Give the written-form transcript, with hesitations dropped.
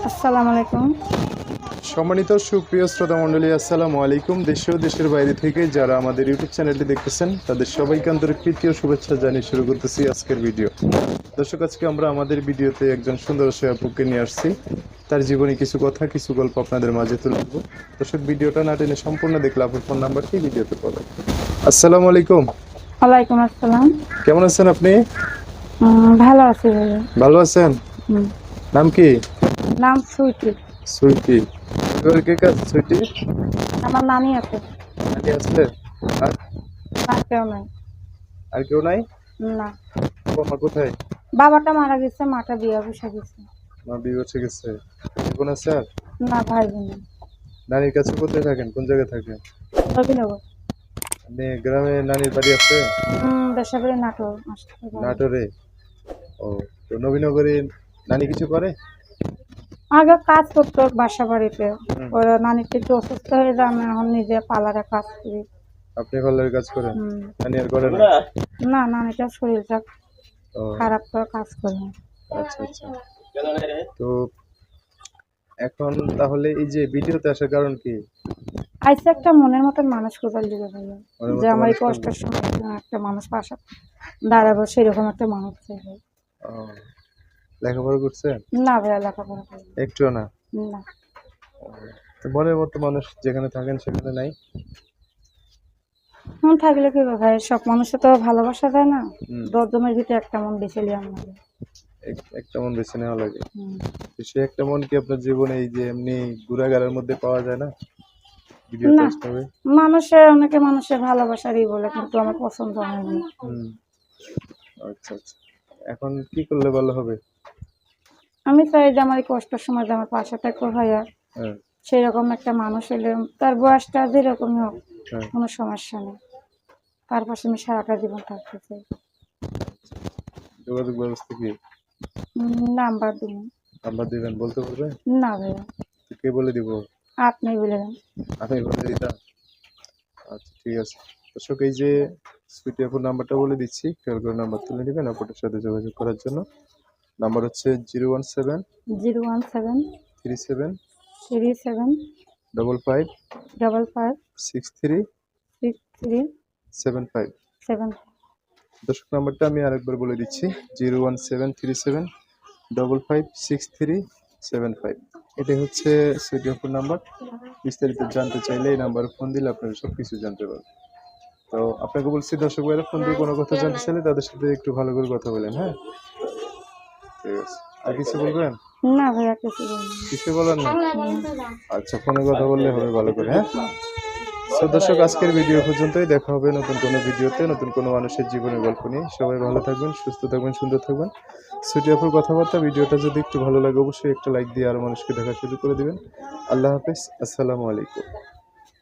আসসালামু আলাইকুম। সম্মানিত সুপ্রিয় শ্রোতা মণ্ডলী, আসসালামু আলাইকুম। দেশ ও দেশের বাইরে থেকে যারা আমাদের ইউটিউব চ্যানেলটি দেখতেছেন তাদের সবাইকে আন্তরিক প্রীতি ও শুভেচ্ছা জানিয়ে শুরু করতেছি আজকের ভিডিও। দর্শক, আজকে আমরা আমাদের ভিডিওতে একজন সুন্দর আপুকে নিয়ে আসছি। তার জীবনে কিছু কথা, কিছু গল্প আপনাদের মাঝে তুলে ধরবো। দর্শক, ভিডিওটা না টেনে সম্পূর্ণ দেখলে আপুর ফোন নাম্বারটি ভিডিওতে পাবেন। আসসালামু আলাইকুম। ওয়ালাইকুম আসসালাম। কেমন আছেন আপনি? ভালো আছি ভাইয়া। ভালো আছেন? হুম। নাম কি? নাম সুইটি। সুইটি। কে কাজ সুইটি? আমার নানি আছে। নানি আছে? আর আর কেউ নাই। আর কেউ নাই? না। বাবা কোথায়? বাবাটা মারা গেছে, মাটা বিয়ে বসে গেছে। মা বিয়ে হচ্ছে গেছে। এখন আছে আর? না, ভাই বোন নেই। নানির কাছে কোথায় থাকেন? কোন জায়গায় থাকেন? রবিনগর। আপনি গ্রামে নানির বাড়ি আছে? বেসরকারি নাটোর। নাটোরে? ও, তো নবীনগরে নানি কিছু করে? আগে কাজ করতো বাসা বাড়িতে। হুম। ওর নানিটা একটু অসুস্থ হয়ে যায়, আমি এখন নিজে পার্লারে কাজ করি। আপনি পার্লারে কাজ করেন? হুম। নানি আর করেন? না, নানিটার শরীরটা ও খারাপ করে কাজ করি। আচ্ছা আচ্ছা। তো এখন তাহলে এই যে ভিডিওতে আসার কারণ কি? আইসে একটা মনের মতন মানুষ খোঁজার লিগে ভাইয়া, মনের যে মতো আমার এই মানুষ কষ্টের সময় একটা মানুষ পাশে দাঁড়াবো, সেরকম একটা মানুষ চাই ভাই। ও, লেখাপড়া করছেন? না ভাইয়া, লেখাপড়া করি একটুও না? না। ও, তো মনের মতো মানুষ যেখানে থাকেন সেখানে নাই? মন থাকলে কি হবে ভাই, সব মানুষে তো ভালোবাসা দেয় না। হুম। 10 জনের ভিতরে একটা মন বেছে লিয়াম লাগে। একটা মন বেছে নেওয়া লাগে। হুম। তো সে একটা মন কি আপনার জীবনে এই যে এমনি ঘুরাঘারের মধ্যে পাওয়া যায় না? ভিডিওতে না, আসতে হবে। অনেকে মানুষের ভালোবাসারই বলে, কিন্তু আমার পছন্দ হয়নি। হুম। আচ্ছা আচ্ছা। এখন কি করলে ভালো হবে? আমি চাই যে আমার এই কষ্টের সময় যে আমার পাশে থাকো ভাইয়া, হ্যাঁ সেরকম একটা মানুষ হলে, তার বয়সটা যেরকমই হোক, হ্যাঁ। কোনো সমস্যা নেই, তার পাশে আমি সারাটা জীবন থাকতে চাই। যোগাযোগ ব্যবস্থা কি? নাম্বার দিন। নাম্বার দিবেন, বলতে পারবেন? না ভাইয়া, তো কে বলে দিব? আপনি বলে দেন। আমি বলে দিতাম? আচ্ছা ঠিক আছে। দর্শক, এই যে সুইটি আপুর নাম্বারটা বলে দিচ্ছি, খেয়াল করে নাম্বার তুলে নেবেন আপুটার সাথে যোগাযোগ করার জন্য। নাম্বার হচ্ছে 017 017 37 37 55 55 63 63 75। 7। দর্শক, নাম্বারটা আমি আরেকবার বলে দিচ্ছি, 01737556375। এটাই হচ্ছে সুইটি আপুর নাম্বার। বিস্তারিত জানতে চাইলে এই নাম্বারে ফোন দিলে আপনারা সব কিছু জানতে পারবেন। তো আপনাকে বলছি, দর্শক ভাইরা ফোন দিয়ে কোনো কথা জানতে চাইলে তাদের সাথে একটু ভালো করে কথা বলেন। হ্যাঁ, ঠিক আছে। আর কিছু বলবেন? না ভাইয়া, কিছু বলুন। কিছু বলার নেই? আচ্ছা, ফোনে কথা বললে হবে ভালো করে। হ্যাঁ, তো দর্শক, আজকের ভিডিও পর্যন্তই। দেখা হবে নতুন কোনো ভিডিওতে, নতুন কোনো মানুষের জীবনের গল্প নিয়ে। সবাই ভালো থাকবেন, সুস্থ থাকবেন, সুন্দর থাকবেন। সুইটি আপুর কথাবার্তা, ভিডিওটা যদি একটু ভালো লাগে অবশ্যই একটা লাইক দিয়ে আরো মানুষকে দেখার সুযোগ করে দিবেন। আল্লাহ হাফেজ, আসসালামু আলাইকুম।